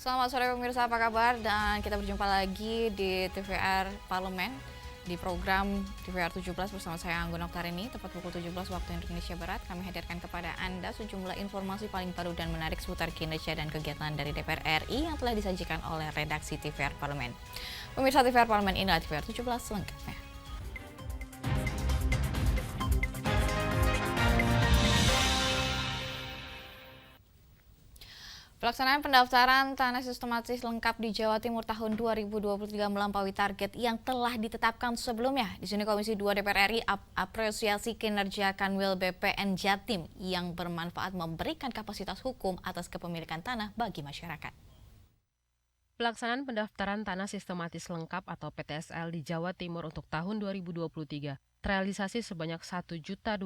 Selamat sore pemirsa, apa kabar? Dan kita berjumpa lagi di TVR Parlemen di program TVR 17 bersama saya Anggun Oktarini. Tepat pukul 17 waktu Indonesia Barat, kami hadirkan kepada Anda sejumlah informasi paling baru dan menarik seputar kinerja dan kegiatan dari DPR RI yang telah disajikan oleh redaksi TVR Parlemen. Pemirsa, TVR Parlemen, inilah TVR 17 selengkapnya. Pelaksanaan pendaftaran tanah sistematis lengkap di Jawa Timur tahun 2023 melampaui target yang telah ditetapkan sebelumnya. Di sini Komisi 2 DPR RI apresiasi kinerja Kanwil BPN Jatim yang bermanfaat memberikan kapasitas hukum atas kepemilikan tanah bagi masyarakat. Pelaksanaan pendaftaran tanah sistematis lengkap atau PTSL di Jawa Timur untuk tahun 2023 terrealisasi sebanyak 1.210.335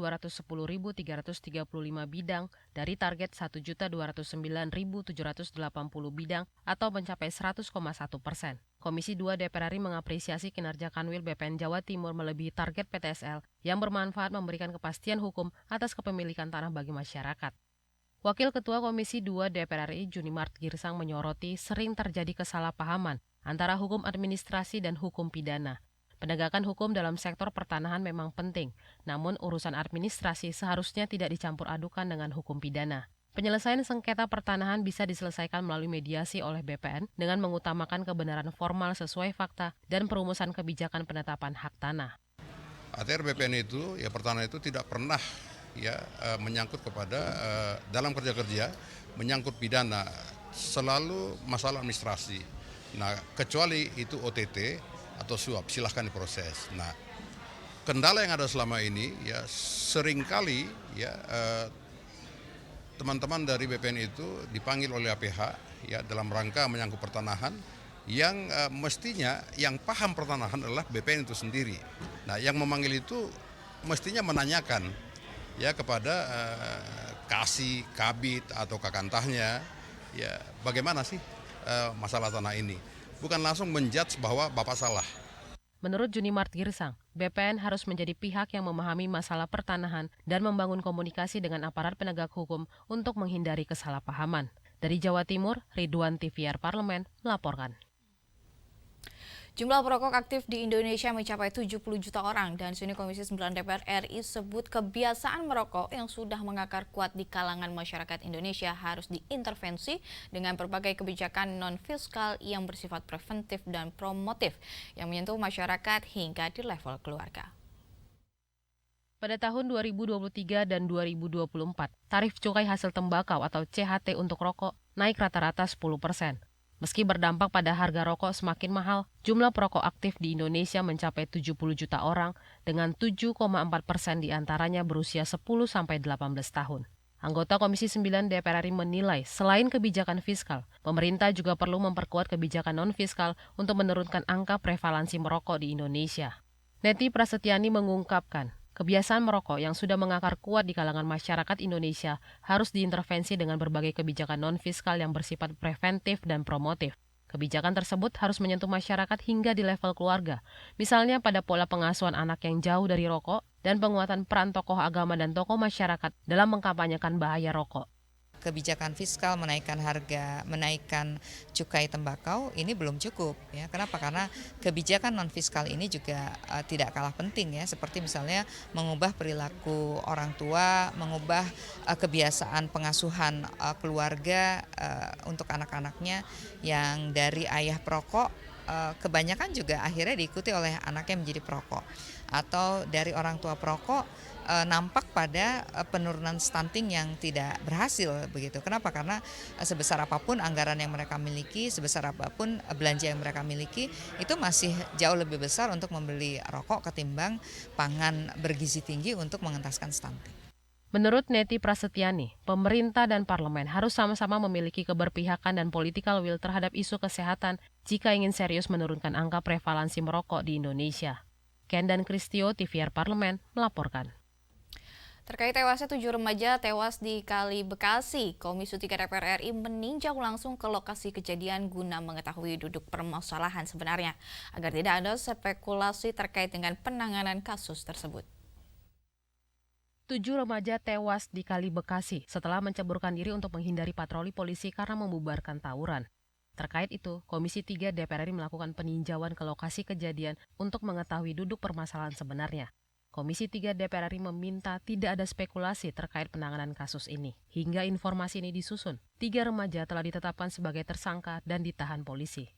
bidang dari target 1.209.780 bidang atau mencapai 100,1%. Komisi 2 DPR RI mengapresiasi kinerja Kanwil BPN Jawa Timur melebihi target PTSL yang bermanfaat memberikan kepastian hukum atas kepemilikan tanah bagi masyarakat. Wakil Ketua Komisi 2 DPR RI Junimart Girsang menyoroti sering terjadi kesalahpahaman antara hukum administrasi dan hukum pidana. Penegakan hukum dalam sektor pertanahan memang penting, namun urusan administrasi seharusnya tidak dicampur adukan dengan hukum pidana. Penyelesaian sengketa pertanahan bisa diselesaikan melalui mediasi oleh BPN dengan mengutamakan kebenaran formal sesuai fakta dan perumusan kebijakan penetapan hak tanah. ATR BPN itu, pertanahan itu tidak pernah menyangkut kepada dalam kerja-kerja menyangkut pidana, selalu masalah administrasi. Nah, kecuali itu OTT atau suap, silahkan diproses. Nah, kendala yang ada selama ini seringkali teman-teman dari BPN itu dipanggil oleh APH dalam rangka menyangkut pertanahan yang mestinya yang paham pertanahan adalah BPN itu sendiri. Nah, yang memanggil itu mestinya menanyakan kepada Kasih, Kabid atau Kakantahnya bagaimana sih masalah tanah ini. Bukan langsung menjudge bahwa Bapak salah. Menurut Junimart Girsang, BPN harus menjadi pihak yang memahami masalah pertanahan dan membangun komunikasi dengan aparat penegak hukum untuk menghindari kesalahpahaman. Dari Jawa Timur, Ridwan TVR Parlemen melaporkan. Jumlah perokok aktif di Indonesia mencapai 70 juta orang dan sini Komisi 9 DPR RI sebut kebiasaan merokok yang sudah mengakar kuat di kalangan masyarakat Indonesia harus diintervensi dengan berbagai kebijakan non-fiskal yang bersifat preventif dan promotif yang menyentuh masyarakat hingga di level keluarga. Pada tahun 2023 dan 2024, tarif cukai hasil tembakau atau CHT untuk rokok naik rata-rata 10%. Meski berdampak pada harga rokok semakin mahal, jumlah perokok aktif di Indonesia mencapai 70 juta orang dengan 7,4% diantaranya berusia 10-18 tahun. Anggota Komisi 9 DPR RI menilai selain kebijakan fiskal, pemerintah juga perlu memperkuat kebijakan non-fiskal untuk menurunkan angka prevalensi merokok di Indonesia. Neti Prasetyani mengungkapkan, kebiasaan merokok yang sudah mengakar kuat di kalangan masyarakat Indonesia harus diintervensi dengan berbagai kebijakan non-fiskal yang bersifat preventif dan promotif. Kebijakan tersebut harus menyentuh masyarakat hingga di level keluarga, misalnya pada pola pengasuhan anak yang jauh dari rokok dan penguatan peran tokoh agama dan tokoh masyarakat dalam mengkampanyekan bahaya rokok. Kebijakan fiskal menaikkan cukai tembakau ini belum cukup Kenapa? Karena kebijakan non fiskal ini juga tidak kalah penting seperti misalnya mengubah perilaku orang tua, mengubah kebiasaan pengasuhan keluarga untuk anak-anaknya yang dari ayah perokok kebanyakan juga akhirnya diikuti oleh anaknya menjadi perokok, atau dari orang tua perokok nampak pada penurunan stunting yang tidak berhasil begitu. Kenapa? Karena sebesar apapun anggaran yang mereka miliki, sebesar apapun belanja yang mereka miliki, itu masih jauh lebih besar untuk membeli rokok ketimbang pangan bergizi tinggi untuk mengentaskan stunting. Menurut Neti Prasetyani, pemerintah dan parlemen harus sama-sama memiliki keberpihakan dan political will terhadap isu kesehatan jika ingin serius menurunkan angka prevalensi merokok di Indonesia. Ken dan Kristio, TVR Parlemen, melaporkan. Terkait tewasnya 7 remaja tewas di Kali Bekasi, Komisi 3 DPR RI meninjau langsung ke lokasi kejadian guna mengetahui duduk permasalahan sebenarnya, agar tidak ada spekulasi terkait dengan penanganan kasus tersebut. 7 remaja tewas di Kali Bekasi setelah menceburkan diri untuk menghindari patroli polisi karena membubarkan tawuran. Terkait itu, Komisi 3 DPR RI melakukan peninjauan ke lokasi kejadian untuk mengetahui duduk permasalahan sebenarnya. Komisi 3 DPR RI meminta tidak ada spekulasi terkait penanganan kasus ini. Hingga informasi ini disusun, 3 remaja telah ditetapkan sebagai tersangka dan ditahan polisi.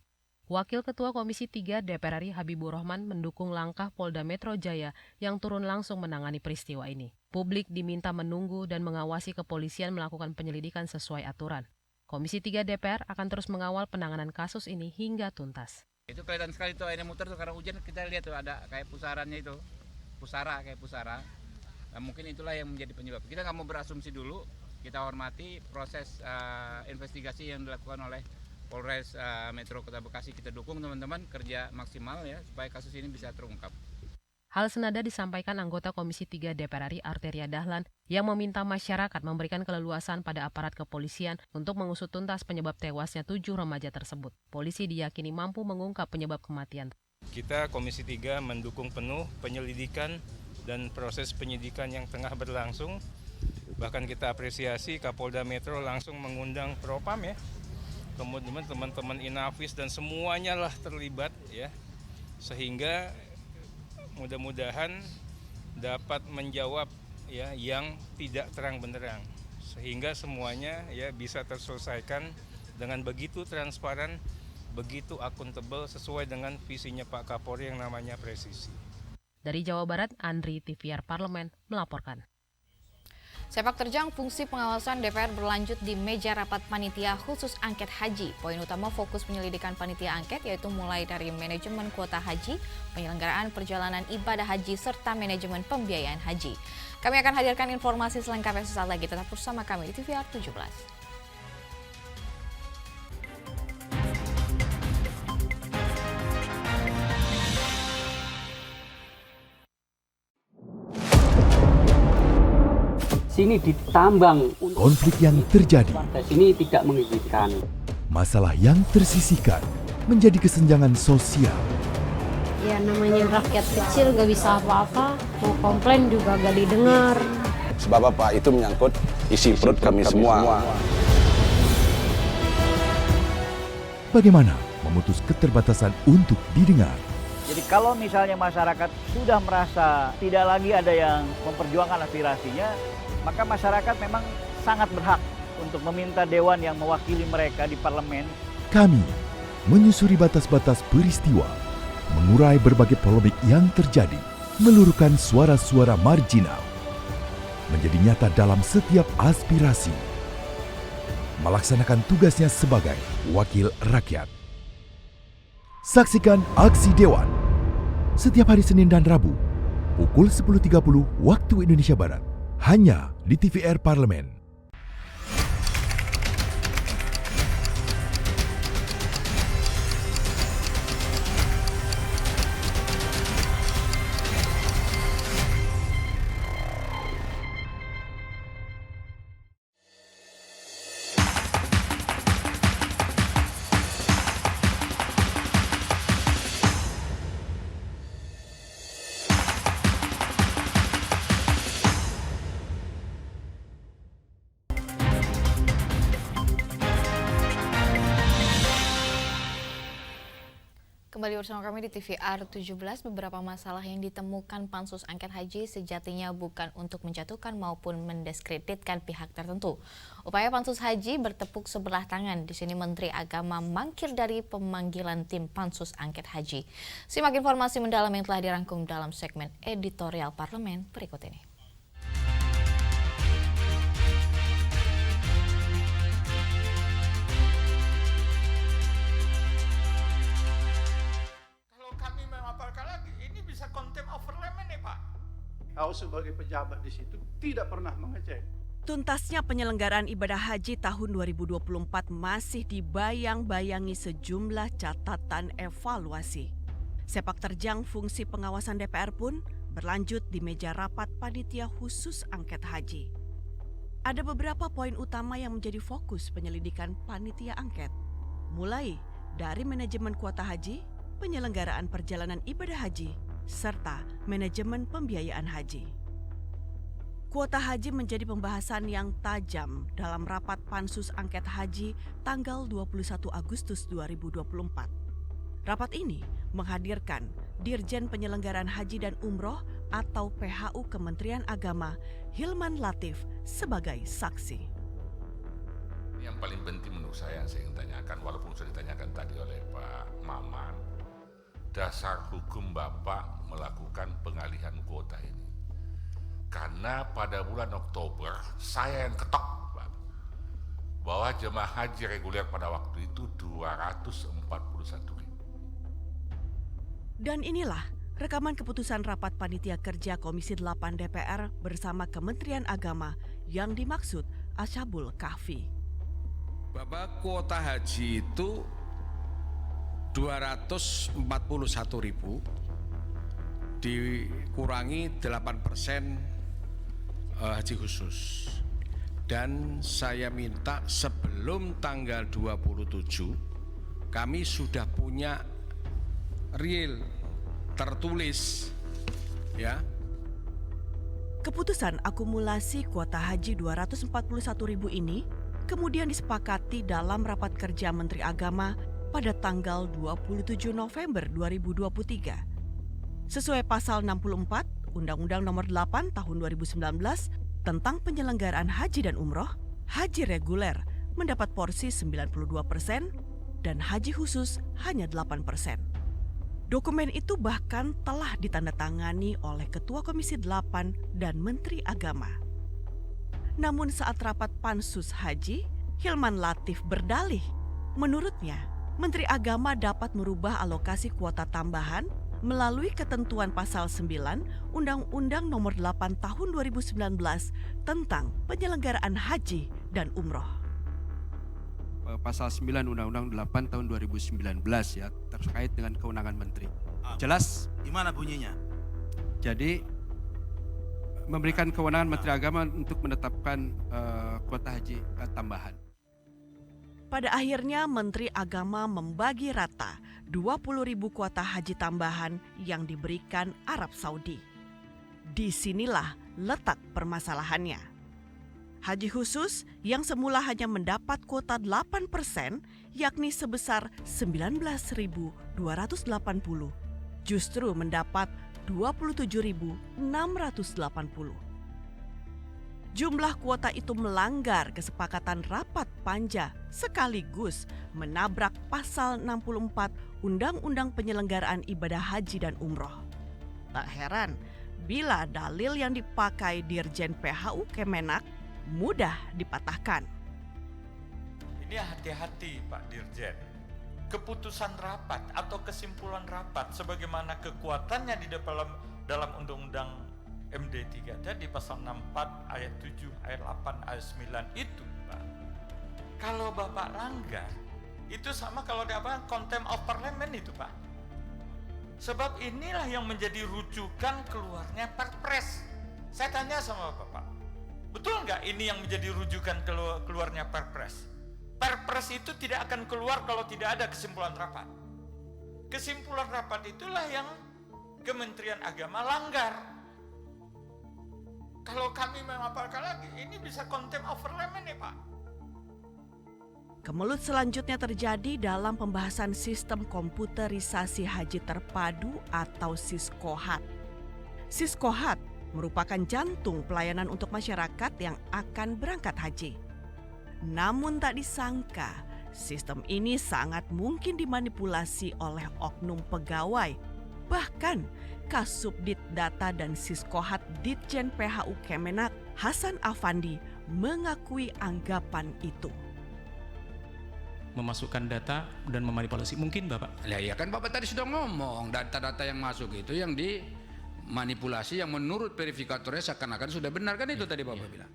Wakil Ketua Komisi 3 DPR RI Habibur Rahman mendukung langkah Polda Metro Jaya yang turun langsung menangani peristiwa ini. Publik diminta menunggu dan mengawasi kepolisian melakukan penyelidikan sesuai aturan. Komisi 3 DPR akan terus mengawal penanganan kasus ini hingga tuntas. Itu kelihatan sekali tuh airnya muter tuh karena hujan, kita lihat tuh ada kayak pusarannya itu. Kayak pusara. Nah, mungkin itulah yang menjadi penyebab. Kita nggak mau berasumsi dulu, kita hormati proses investigasi yang dilakukan oleh Polres Metro Kota Bekasi. Kita dukung teman-teman kerja maksimal ya supaya kasus ini bisa terungkap. Hal senada disampaikan anggota Komisi 3 DPR RI Arteria Dahlan yang meminta masyarakat memberikan keleluasan pada aparat kepolisian untuk mengusut tuntas penyebab tewasnya 7 remaja tersebut. Polisi diyakini mampu mengungkap penyebab kematian. Kita Komisi 3 mendukung penuh penyelidikan dan proses penyidikan yang tengah berlangsung. Bahkan kita apresiasi Kapolda Metro langsung mengundang Propam ya. Kemudian teman-teman Inavis dan semuanya lah terlibat ya. Sehingga mudah-mudahan dapat menjawab ya yang tidak terang benderang sehingga semuanya ya bisa terselesaikan dengan begitu transparan, begitu akuntabel sesuai dengan visinya Pak Kapolri yang namanya presisi. Dari Jawa Barat, Andri TVR Parlemen melaporkan. Sepak terjang fungsi pengawasan DPR berlanjut di meja rapat panitia khusus angket haji. Poin utama fokus penyelidikan panitia angket yaitu mulai dari manajemen kuota haji, penyelenggaraan perjalanan ibadah haji, serta manajemen pembiayaan haji. Kami akan hadirkan informasi selengkapnya sesaat lagi. Tetap bersama kami di TVR 17. Sini ditambang. Konflik yang terjadi, Sini tidak mengizinkan. masalah yang tersisihkan menjadi kesenjangan sosial. Ya namanya rakyat kecil gak bisa apa-apa, mau komplain juga gak didengar. Sebab apa? Itu menyangkut isi perut kami semua. Bagaimana memutus keterbatasan untuk didengar? Jadi kalau misalnya masyarakat sudah merasa tidak lagi ada yang memperjuangkan aspirasinya, maka masyarakat memang sangat berhak untuk meminta dewan yang mewakili mereka di parlemen. Kami menyusuri batas-batas peristiwa, mengurai berbagai polemik yang terjadi, meluruhkan suara-suara marginal, menjadi nyata dalam setiap aspirasi, melaksanakan tugasnya sebagai wakil rakyat. Saksikan Aksi Dewan setiap hari Senin dan Rabu pukul 10.30 waktu Indonesia Barat hanya di TVR Parlemen. Kembali bersama kami di TVR 17, beberapa masalah yang ditemukan Pansus Angket Haji sejatinya bukan untuk menjatuhkan maupun mendiskreditkan pihak tertentu. Upaya Pansus Haji bertepuk sebelah tangan. Di sini Menteri Agama mangkir dari pemanggilan tim Pansus Angket Haji. Simak informasi mendalam yang telah dirangkum dalam segmen editorial Parlemen berikut ini. Kau sebagai pejabat di situ tidak pernah mengecek. Tuntasnya penyelenggaraan ibadah haji tahun 2024 masih dibayang-bayangi sejumlah catatan evaluasi. Sepak terjang fungsi pengawasan DPR pun berlanjut di meja rapat panitia khusus angket haji. Ada beberapa poin utama yang menjadi fokus penyelidikan panitia angket. Mulai dari manajemen kuota haji, penyelenggaraan perjalanan ibadah haji, serta manajemen pembiayaan haji. Kuota haji menjadi pembahasan yang tajam dalam rapat Pansus Angket Haji tanggal 21 Agustus 2024. Rapat ini menghadirkan Dirjen Penyelenggaraan Haji dan Umroh atau PHU Kementerian Agama Hilman Latif sebagai saksi. Yang paling penting menurut saya yang saya ingin tanyakan, walaupun sudah ditanyakan tadi oleh Pak Maman, dasar hukum Bapak melakukan pengalihan kuota ini. Karena pada bulan Oktober saya yang ketok Pak, bahwa jemaah haji reguler pada waktu itu 241.000. Dan inilah rekaman keputusan rapat Panitia Kerja Komisi 8 DPR bersama Kementerian Agama yang dimaksud Asyabul Kahfi. Bahwa kuota haji itu 241.000 dikurangi 8% haji khusus. Dan saya minta sebelum tanggal 27 kami sudah punya real tertulis ya. Keputusan akumulasi kuota haji 241.000 ini kemudian disepakati dalam rapat kerja Menteri Agama pada tanggal 27 November 2023. Sesuai pasal 64 Undang-Undang Nomor 8 Tahun 2019 tentang penyelenggaraan haji dan umroh, haji reguler mendapat porsi 92% dan haji khusus hanya 8%. Dokumen itu bahkan telah ditandatangani oleh Ketua Komisi 8 dan Menteri Agama. Namun saat rapat Pansus Haji, Hilman Latif berdalih, menurutnya Menteri Agama dapat merubah alokasi kuota tambahan melalui ketentuan pasal 9 Undang-Undang Nomor 8 Tahun 2019 tentang penyelenggaraan haji dan umroh. Pasal 9 Undang-Undang 8 Tahun 2019 ya, terkait dengan kewenangan menteri. Jelas? Gimana bunyinya? Jadi memberikan kewenangan Menteri Agama untuk menetapkan kuota haji tambahan. Pada akhirnya Menteri Agama membagi rata 20.000 kuota haji tambahan yang diberikan Arab Saudi. Disinilah letak permasalahannya. Haji khusus yang semula hanya mendapat kuota 8%, yakni sebesar 19.280, justru mendapat 27.680. Jumlah kuota itu melanggar kesepakatan rapat panja sekaligus menabrak pasal 64 Undang-Undang Penyelenggaraan Ibadah Haji dan Umroh. Tak heran bila dalil yang dipakai Dirjen PHU Kemenak mudah dipatahkan. Ini hati-hati Pak Dirjen. Keputusan rapat atau kesimpulan rapat sebagaimana kekuatannya di dalam Undang-Undang MD3 tadi pasal 64 ayat 7 ayat 8 ayat 9 itu Pak. Kalau Bapak langgar itu sama kalau ada contempt of parliament itu Pak. Sebab inilah yang menjadi rujukan keluarnya Perpres. Saya tanya sama Bapak, betul nggak ini yang menjadi rujukan keluarnya Perpres? Perpres itu tidak akan keluar kalau tidak ada kesimpulan rapat. Kesimpulan rapat itulah yang Kementerian Agama langgar. Kalau kami memaparkan lagi, ini bisa contempt of parliament nih Pak. Kemelut selanjutnya terjadi dalam pembahasan sistem komputerisasi haji terpadu atau Siskohat. Siskohat merupakan jantung pelayanan untuk masyarakat yang akan berangkat haji. Namun tak disangka, sistem ini sangat mungkin dimanipulasi oleh oknum pegawai. Bahkan Kasubdit Data dan Siskohat Ditjen PHU Kemenak Hasan Afandi mengakui anggapan itu. Memasukkan data dan memanipulasi mungkin Bapak? Ya kan Bapak tadi sudah ngomong data-data yang masuk itu yang dimanipulasi yang menurut verifikatornya seakan-akan sudah benar kan itu tadi Bapak bilang.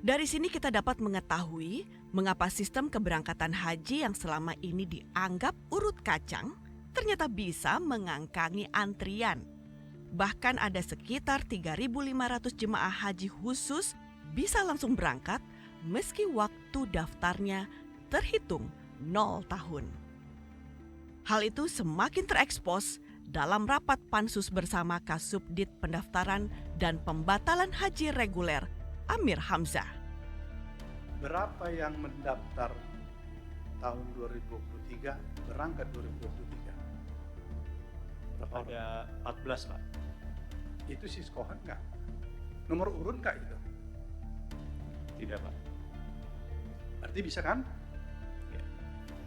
Dari sini kita dapat mengetahui mengapa sistem keberangkatan haji yang selama ini dianggap urut kacang ternyata bisa mengangkangi antrian. Bahkan ada sekitar 3.500 jemaah haji khusus bisa langsung berangkat meski waktu daftarnya terhitung 0 tahun. Hal itu semakin terekspos dalam rapat pansus bersama Kasubdit Pendaftaran dan Pembatalan Haji Reguler, Amir Hamzah. Berapa yang mendaftar tahun 2023, berangkat 2023? Berapa? Ada 14, Pak. Itu siskohat nggak? Nomor urut nggak itu? Tidak, Pak. Berarti bisa kan? Ya.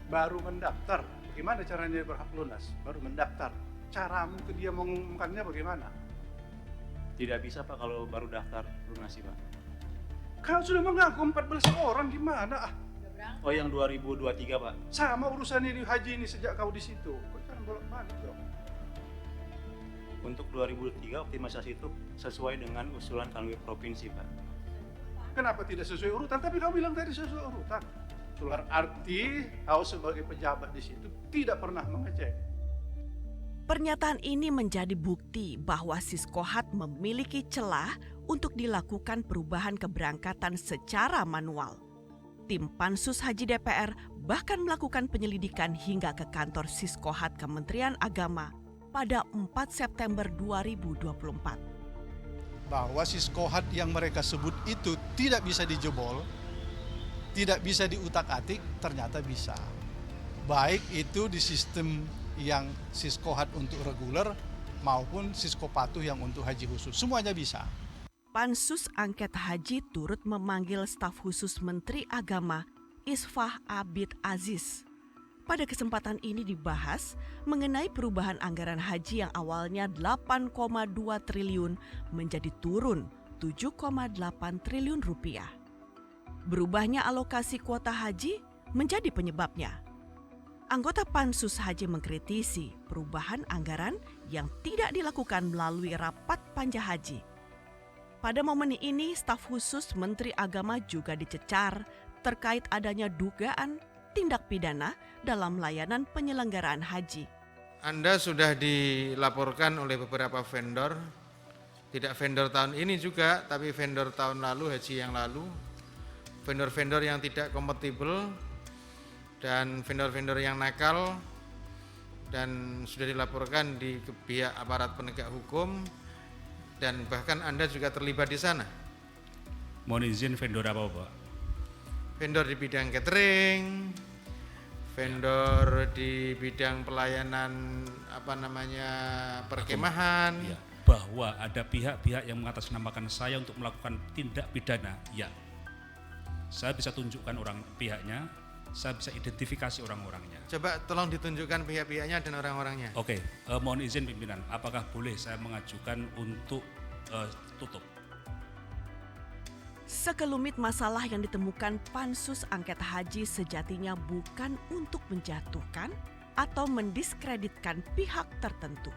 Baru mendaftar, bagaimana caranya dia berhak lunas? Baru mendaftar, caramu ke dia mengumumkannya bagaimana? Tidak bisa, Pak, kalau baru daftar lunasi, Pak. Kau sudah mengaku 14 orang, gimana? Oh, yang 2023, Pak. Sama urusan ini haji ini sejak kau di situ. Kau kan bolak-balik dong. Untuk 2003 optimalisasi itu sesuai dengan usulan Kanwil Provinsi, Pak. Kenapa tidak sesuai urutan? Tapi kau bilang tadi sesuai urutan. Berarti kau sebagai pejabat di situ tidak pernah mengecek. Pernyataan ini menjadi bukti bahwa Siskohat memiliki celah untuk dilakukan perubahan keberangkatan secara manual. Tim Pansus Haji DPR bahkan melakukan penyelidikan hingga ke kantor Siskohat Kementerian Agama pada 4 September 2024. Bahwa Siskohat yang mereka sebut itu tidak bisa dijebol, tidak bisa diutak-atik, ternyata bisa. Baik itu di sistem yang Siskohat untuk reguler maupun Siskopatuh yang untuk haji khusus, semuanya bisa. Pansus Angket Haji turut memanggil staf khusus Menteri Agama Isfah Abid Aziz. Pada kesempatan ini dibahas mengenai perubahan anggaran haji yang awalnya 8,2 triliun menjadi turun 7,8 triliun rupiah. Berubahnya alokasi kuota haji menjadi penyebabnya. Anggota Pansus Haji mengkritisi perubahan anggaran yang tidak dilakukan melalui rapat panja haji. Pada momen ini, staf khusus Menteri Agama juga dicecar terkait adanya dugaan tindak pidana dalam layanan penyelenggaraan haji. Anda sudah dilaporkan oleh beberapa vendor, tidak vendor tahun ini juga, tapi vendor tahun lalu, haji yang lalu, vendor-vendor yang tidak kompatibel, dan vendor-vendor yang nakal, dan sudah dilaporkan di pihak aparat penegak hukum, dan bahkan Anda juga terlibat di sana. Mohon izin vendor apa, Pak? Vendor di bidang catering, vendor di bidang pelayanan perkemahan. Ya, bahwa ada pihak-pihak yang mengatasnamakan saya untuk melakukan tindak pidana. Ya, saya bisa tunjukkan orang pihaknya, saya bisa identifikasi orang-orangnya. Coba tolong ditunjukkan pihak-pihaknya dan orang-orangnya. Oke, mohon izin pimpinan, apakah boleh saya mengajukan untuk tutup? Sekelumit masalah yang ditemukan Pansus Angket Haji sejatinya bukan untuk menjatuhkan atau mendiskreditkan pihak tertentu.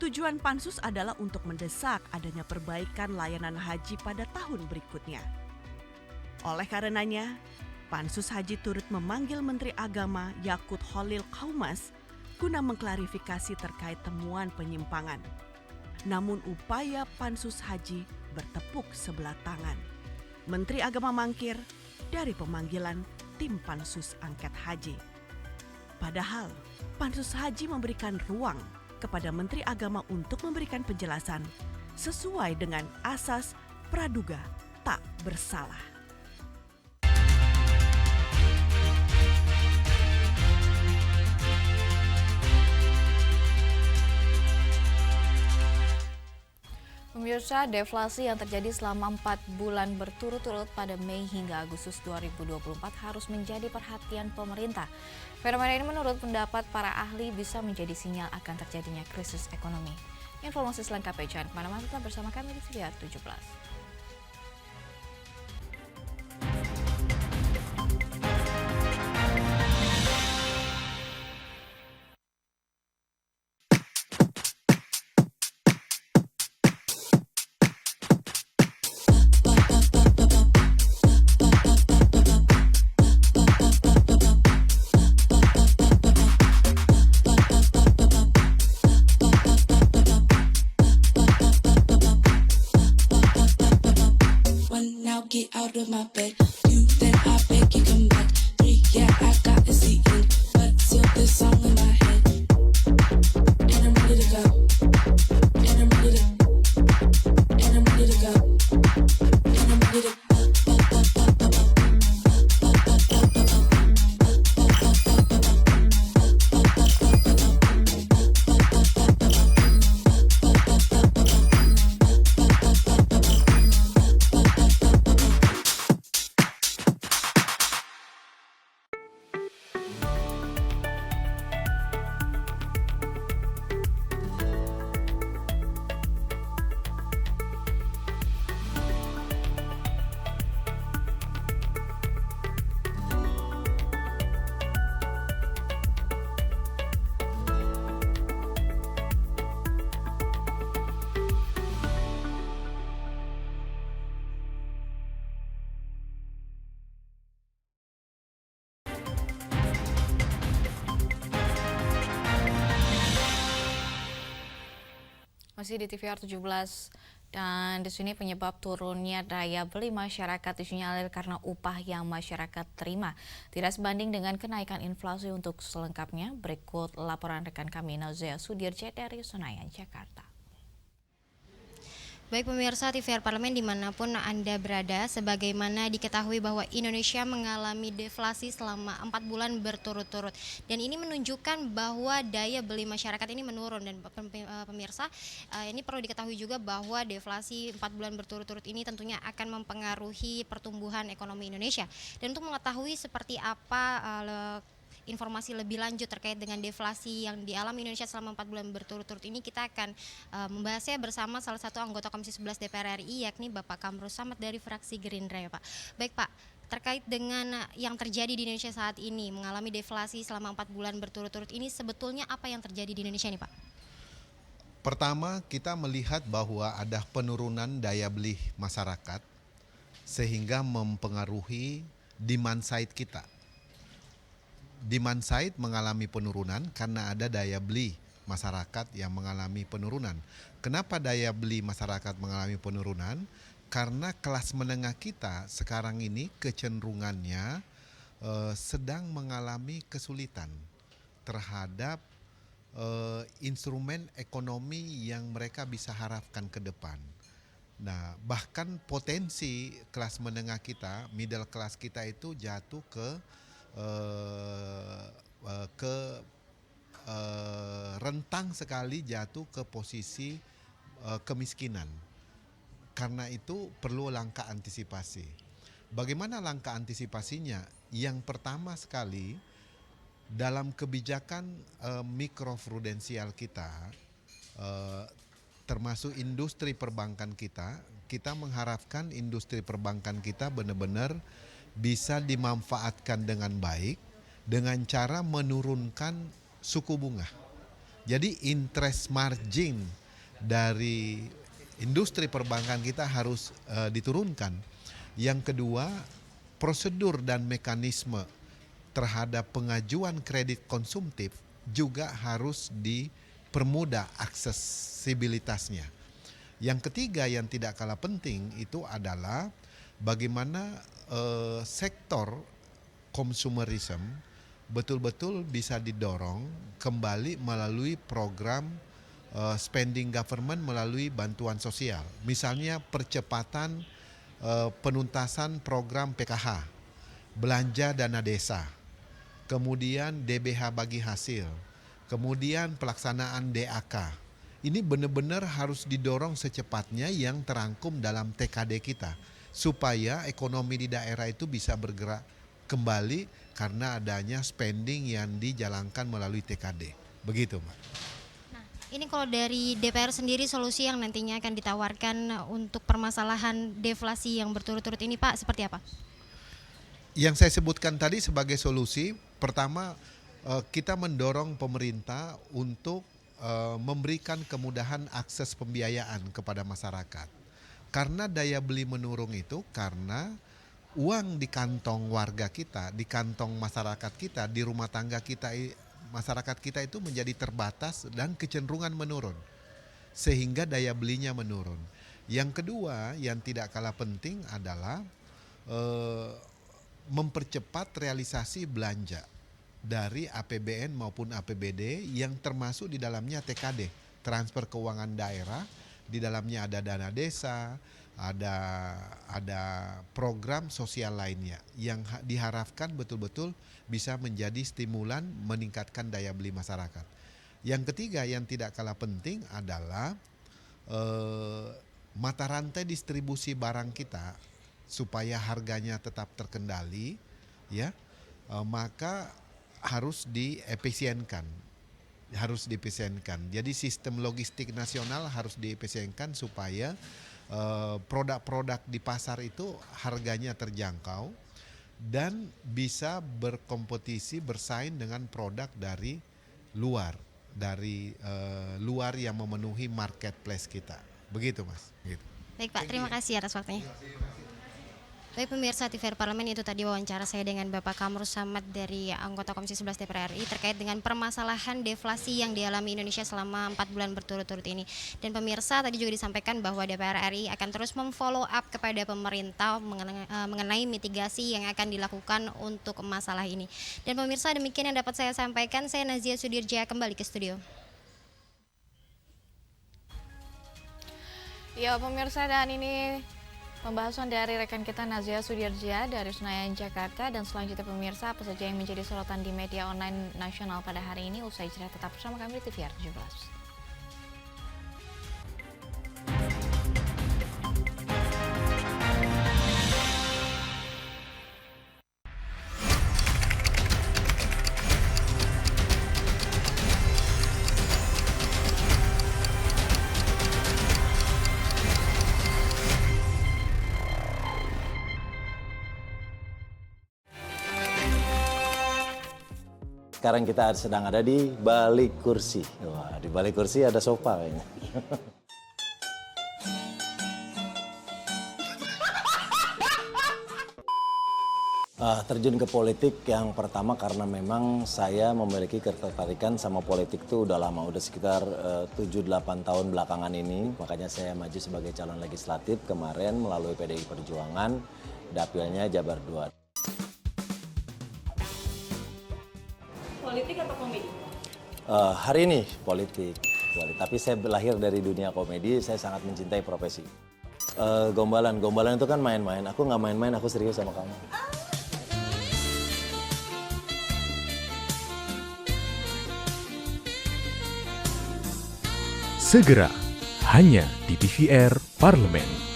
Tujuan Pansus adalah untuk mendesak adanya perbaikan layanan haji pada tahun berikutnya. Oleh karenanya, Pansus Haji turut memanggil Menteri Agama Yakut Khalil Qaumas guna mengklarifikasi terkait temuan penyimpangan. Namun upaya Pansus Haji bertepuk sebelah tangan. Menteri Agama mangkir dari pemanggilan tim Pansus Angket Haji. Padahal Pansus Haji memberikan ruang kepada Menteri Agama untuk memberikan penjelasan sesuai dengan asas praduga tak bersalah. Pemirsa, deflasi yang terjadi selama 4 bulan berturut-turut pada Mei hingga Agustus 2024 harus menjadi perhatian pemerintah. Fenomena ini menurut pendapat para ahli bisa menjadi sinyal akan terjadinya krisis ekonomi. Informasi selengkapnya jangan kemana-mana, tetap bersama kami di TVR 17. Get out of my bed. You, then I beg you come back. 3, yeah, I got the seat in, but still this song in my head. And I'm ready Masih di TVR 17 dan di sini penyebab turunnya daya beli masyarakat disinyalir karena upah yang masyarakat terima tidak sebanding dengan kenaikan inflasi. Untuk selengkapnya berikut laporan rekan kami Nauzia Sudirja dari Senayan, Jakarta. Baik pemirsa TVR Parlemen dimanapun Anda berada, sebagaimana diketahui bahwa Indonesia mengalami deflasi selama 4 bulan berturut-turut. Dan ini menunjukkan bahwa daya beli masyarakat ini menurun. Dan pemirsa, ini perlu diketahui juga bahwa deflasi 4 bulan berturut-turut ini tentunya akan mempengaruhi pertumbuhan ekonomi Indonesia. Dan untuk mengetahui seperti apa informasi lebih lanjut terkait dengan deflasi yang dialami Indonesia selama 4 bulan berturut-turut ini, kita akan membahasnya bersama salah satu anggota Komisi 11 DPR RI, yakni Bapak Kamrul Samad dari fraksi Gerindra ya Pak. Baik Pak, terkait dengan yang terjadi di Indonesia saat ini, mengalami deflasi selama 4 bulan berturut-turut ini, sebetulnya apa yang terjadi di Indonesia nih Pak? Pertama, kita melihat bahwa ada penurunan daya beli masyarakat sehingga mempengaruhi demand side kita. Demand side mengalami penurunan karena ada daya beli masyarakat yang mengalami penurunan. Kenapa daya beli masyarakat mengalami penurunan? Karena kelas menengah kita sekarang ini kecenderungannya sedang mengalami kesulitan terhadap instrumen ekonomi yang mereka bisa harapkan ke depan. Nah, bahkan potensi kelas menengah kita, middle class kita itu jatuh ke rentang sekali jatuh ke posisi kemiskinan. Karena itu perlu langkah antisipasi. Bagaimana langkah antisipasinya? Yang pertama sekali, dalam kebijakan mikroprudensial kita, termasuk industri perbankan kita mengharapkan industri perbankan kita benar-benar bisa dimanfaatkan dengan baik dengan cara menurunkan suku bunga. Jadi interest margin dari industri perbankan kita harus diturunkan. Yang kedua, prosedur dan mekanisme terhadap pengajuan kredit konsumtif juga harus dipermudah aksesibilitasnya. Yang ketiga yang tidak kalah penting itu adalah bagaimana sektor consumerism betul-betul bisa didorong kembali melalui program spending government melalui bantuan sosial. Misalnya percepatan penuntasan program PKH, belanja dana desa, kemudian DBH bagi hasil, kemudian pelaksanaan DAK. Ini benar-benar harus didorong secepatnya yang terangkum dalam TKD kita, supaya ekonomi di daerah itu bisa bergerak kembali karena adanya spending yang dijalankan melalui TKD. Begitu, Mbak. Nah, ini kalau dari DPR sendiri solusi yang nantinya akan ditawarkan untuk permasalahan deflasi yang berturut-turut ini, Pak, seperti apa? Yang saya sebutkan tadi sebagai solusi, pertama kita mendorong pemerintah untuk memberikan kemudahan akses pembiayaan kepada masyarakat. Karena daya beli menurun itu karena uang di kantong warga kita, di kantong masyarakat kita, di rumah tangga kita, masyarakat kita itu menjadi terbatas dan kecenderungan menurun. Sehingga daya belinya menurun. Yang kedua yang tidak kalah penting adalah mempercepat realisasi belanja dari APBN maupun APBD yang termasuk di dalamnya TKD, transfer keuangan daerah. Di dalamnya ada dana desa, ada program sosial lainnya yang diharapkan betul-betul bisa menjadi stimulan meningkatkan daya beli masyarakat. Yang ketiga yang tidak kalah penting adalah mata rantai distribusi barang kita supaya harganya tetap terkendali, ya, maka harus diefisienkan. Jadi sistem logistik nasional harus diefisienkan supaya produk-produk di pasar itu harganya terjangkau dan bisa berkompetisi bersaing dengan produk dari luar yang memenuhi marketplace kita. Begitu, Mas. Gitu. Baik Pak, terima kasih atas waktunya. Baik pemirsa TVR Parlemen, itu tadi wawancara saya dengan Bapak Kamrul Samad dari anggota Komisi 11 DPR RI terkait dengan permasalahan deflasi yang dialami Indonesia selama 4 bulan berturut-turut ini. Dan pemirsa tadi juga disampaikan bahwa DPR RI akan terus memfollow up kepada pemerintah mengenai mitigasi yang akan dilakukan untuk masalah ini. Dan pemirsa, demikian yang dapat saya sampaikan. Saya Nazia Sudirja, kembali ke studio. Ya pemirsa, dan ini pembahasan dari rekan kita Nazia Sudirja dari Senayan, Jakarta. Dan selanjutnya pemirsa, apa saja yang menjadi sorotan di media online nasional pada hari ini? Usai jeda tetap bersama kami di TVR 17. Sekarang kita sedang ada di balik kursi. Wah, di balik kursi ada sofa kayaknya. Terjun ke politik yang pertama karena memang saya memiliki ketertarikan sama politik itu udah lama, udah sekitar 7-8 tahun belakangan ini. Makanya saya maju sebagai calon legislatif kemarin melalui PDI Perjuangan, dapilnya Jabar 2. Politik atau komedi? Hari ini politik, tapi saya lahir dari dunia komedi, saya sangat mencintai profesi. Gombalan itu kan main-main, aku nggak main-main, aku serius sama kamu. Segera, hanya di TVR Parlemen.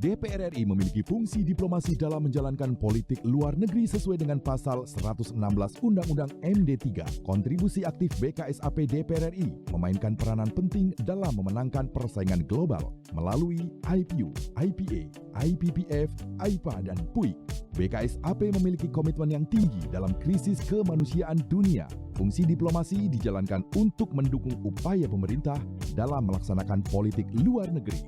DPR RI memiliki fungsi diplomasi dalam menjalankan politik luar negeri sesuai dengan pasal 116 Undang-Undang MD3. Kontribusi aktif BKSAP DPR RI memainkan peranan penting dalam memenangkan persaingan global melalui IPU, IPA, IPPF, IPA, dan PUIK. BKSAP memiliki komitmen yang tinggi dalam krisis kemanusiaan dunia. Fungsi diplomasi dijalankan untuk mendukung upaya pemerintah dalam melaksanakan politik luar negeri.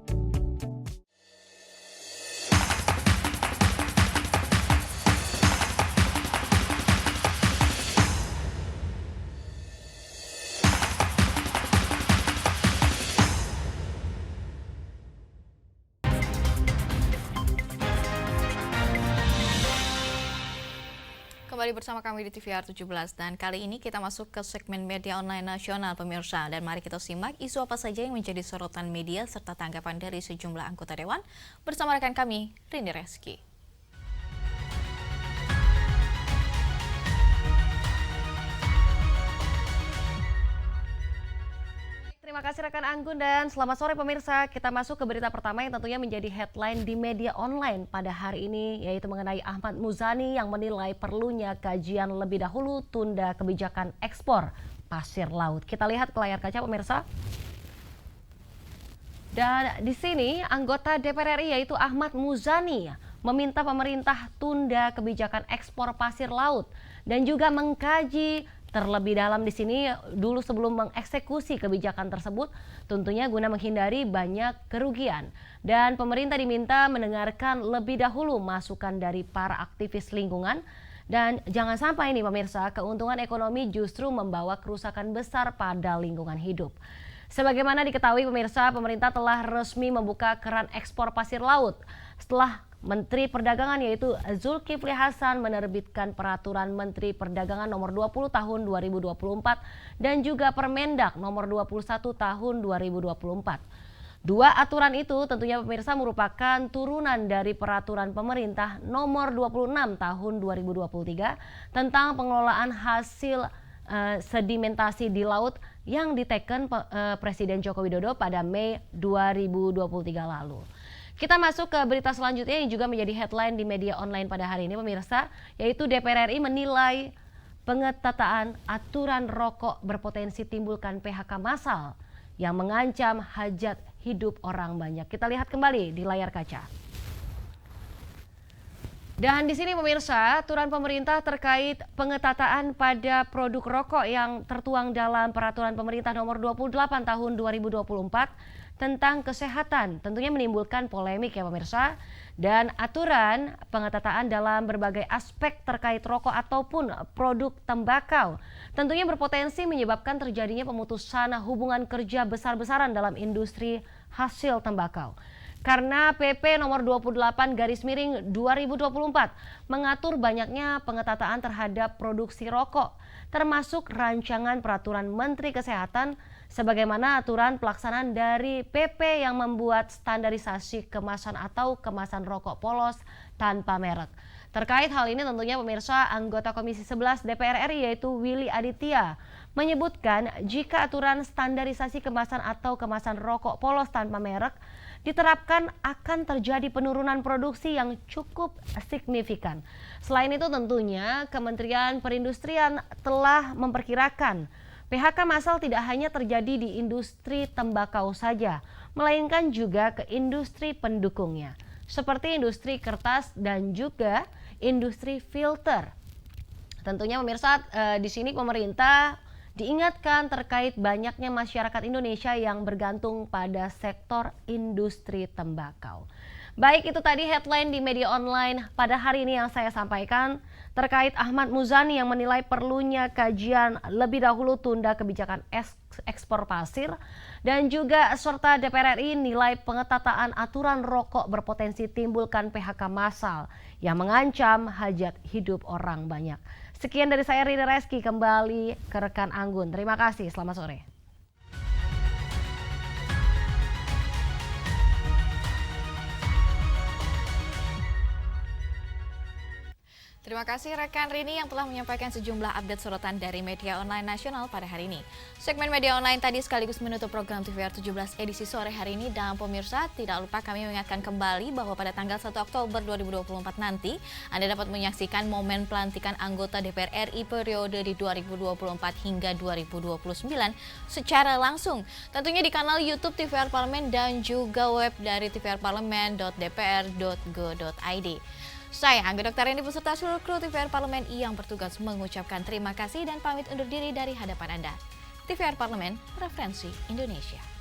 Kembali bersama kami di TVR 17 dan kali ini kita masuk ke segmen media online nasional pemirsa, dan mari kita simak isu apa saja yang menjadi sorotan media serta tanggapan dari sejumlah anggota dewan bersama rekan kami Rini Reski. Terima kasih rekan Anggun dan selamat sore pemirsa. Kita masuk ke berita pertama yang tentunya menjadi headline di media online pada hari ini, yaitu mengenai Ahmad Muzani yang menilai perlunya kajian lebih dahulu tunda kebijakan ekspor pasir laut. Kita lihat ke layar kaca pemirsa. Dan di sini anggota DPR RI yaitu Ahmad Muzani meminta pemerintah tunda kebijakan ekspor pasir laut dan juga mengkaji terlebih dalam di sini dulu sebelum mengeksekusi kebijakan tersebut, tentunya guna menghindari banyak kerugian. Dan pemerintah diminta mendengarkan lebih dahulu masukan dari para aktivis lingkungan. Dan jangan sampai ini pemirsa, keuntungan ekonomi justru membawa kerusakan besar pada lingkungan hidup. Sebagaimana diketahui pemirsa, pemerintah telah resmi membuka keran ekspor pasir laut setelah Menteri Perdagangan yaitu Zulkifli Hasan menerbitkan Peraturan Menteri Perdagangan nomor 20 tahun 2024 dan juga Permendak nomor 21 tahun 2024. Dua aturan itu tentunya pemirsa merupakan turunan dari Peraturan Pemerintah nomor 26 tahun 2023 tentang pengelolaan hasil sedimentasi di laut yang diteken Presiden Joko Widodo pada Mei 2023 lalu. Kita masuk ke berita selanjutnya yang juga menjadi headline di media online pada hari ini pemirsa, yaitu DPR RI menilai pengetatan aturan rokok berpotensi timbulkan PHK massal yang mengancam hajat hidup orang banyak. Kita lihat kembali di layar kaca. Dan di sini pemirsa, aturan pemerintah terkait pengetatan pada produk rokok yang tertuang dalam Peraturan Pemerintah nomor 28 tahun 2024 tentang kesehatan, tentunya menimbulkan polemik ya pemirsa, dan aturan pengetatan dalam berbagai aspek terkait rokok ataupun produk tembakau tentunya berpotensi menyebabkan terjadinya pemutusan hubungan kerja besar-besaran dalam industri hasil tembakau. Karena PP nomor 28/2024 mengatur banyaknya pengetatan terhadap produksi rokok, termasuk rancangan peraturan Menteri Kesehatan sebagaimana aturan pelaksanaan dari PP yang membuat standarisasi kemasan atau kemasan rokok polos tanpa merek. Terkait hal ini tentunya pemirsa, anggota Komisi 11 DPR RI yaitu Willy Aditya menyebutkan jika aturan standarisasi kemasan atau kemasan rokok polos tanpa merek diterapkan akan terjadi penurunan produksi yang cukup signifikan. Selain itu tentunya Kementerian Perindustrian telah memperkirakan PHK massal tidak hanya terjadi di industri tembakau saja, melainkan juga ke industri pendukungnya, seperti industri kertas dan juga industri filter. Tentunya pemirsa, di sini pemerintah diingatkan terkait banyaknya masyarakat Indonesia yang bergantung pada sektor industri tembakau. Baik, itu tadi headline di media online pada hari ini yang saya sampaikan terkait Ahmad Muzani yang menilai perlunya kajian lebih dahulu tunda kebijakan ekspor pasir, dan juga serta DPR RI nilai pengetatan aturan rokok berpotensi timbulkan PHK massal yang mengancam hajat hidup orang banyak. Sekian dari saya Rina Reski, kembali ke rekan Anggun. Terima kasih, selamat sore. Terima kasih rekan Rini yang telah menyampaikan sejumlah update sorotan dari media online nasional pada hari ini. Segmen media online tadi sekaligus menutup program TVR 17 edisi sore hari ini. Dan pemirsa, tidak lupa kami mengingatkan kembali bahwa pada tanggal 1 Oktober 2024 nanti Anda dapat menyaksikan momen pelantikan anggota DPR RI periode di 2024 hingga 2029 secara langsung. Tentunya di kanal YouTube TVR Parlemen dan juga web dari tvrparlemen.dpr.go.id. Saya Angga Dokter Rini beserta seluruh kru TVR Parlemen yang bertugas mengucapkan terima kasih dan pamit undur diri dari hadapan Anda. TVR Parlemen, referensi Indonesia.